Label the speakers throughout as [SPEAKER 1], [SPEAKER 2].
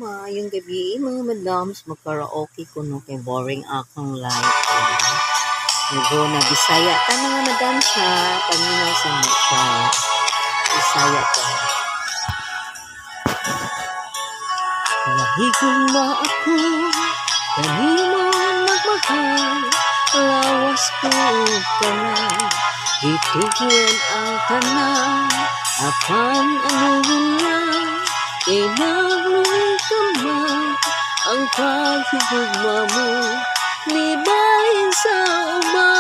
[SPEAKER 1] Maayong gabi mga madams, magkaraoke ko no kay boring akong life. Nago na Bisaya ka mga madams ha, paminaw sa mo siya. Bisaya ka. Nahigong na ako, kanimo magmahal, lawas ko ka lang, itugon ang tanan, apan ano lang, kinagluwi ka man, ang paghigugma mo, libahin sa uman.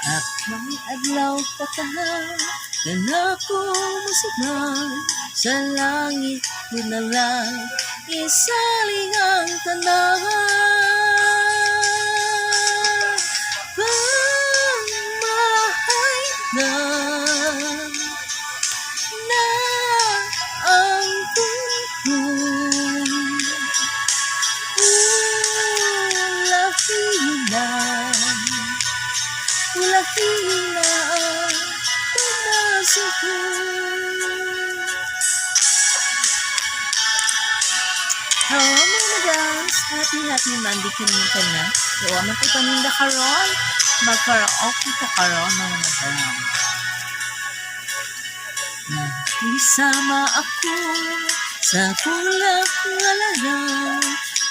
[SPEAKER 1] At may adlaw patahan, na ako musiman, sa langit ko na lang, isaling ang tanahan. Pagmahay na ang tungkol, lahina pumasok ko. Hello mga madams, happy Monday ka naman ka na. Yawa man tayo paninda karon, magkaraoke ka karon mga madams. Isama ako sa kulak nga larang,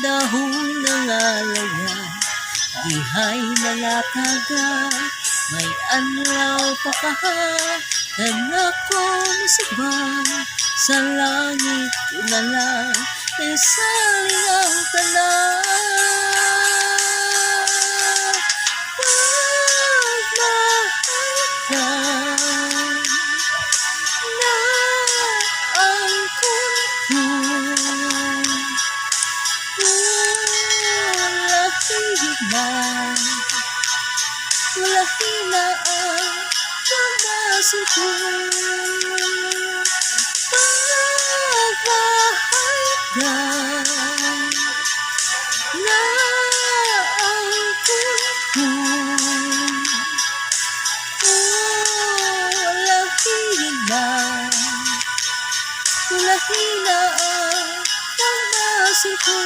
[SPEAKER 1] dahon ng alayan, dihay nalatagan, may anlaw pa kaha, ako musibang, sa langit ko na lang, isaling ang tanan. Pagmahalan na ang kuntong, lahina ang pumasok ko. Pagmahalan na ang kuntong, lahina ang pumasok ko.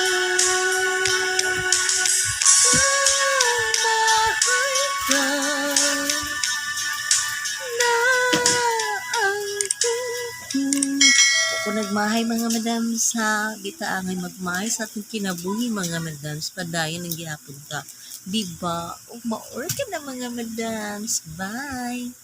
[SPEAKER 1] Kung nagmahay mga madams ha, bitaangay magmahay sa atong kinabuhi mga madams, padayon ang gihapon ka. Diba? O maor ka na mga madams. Bye!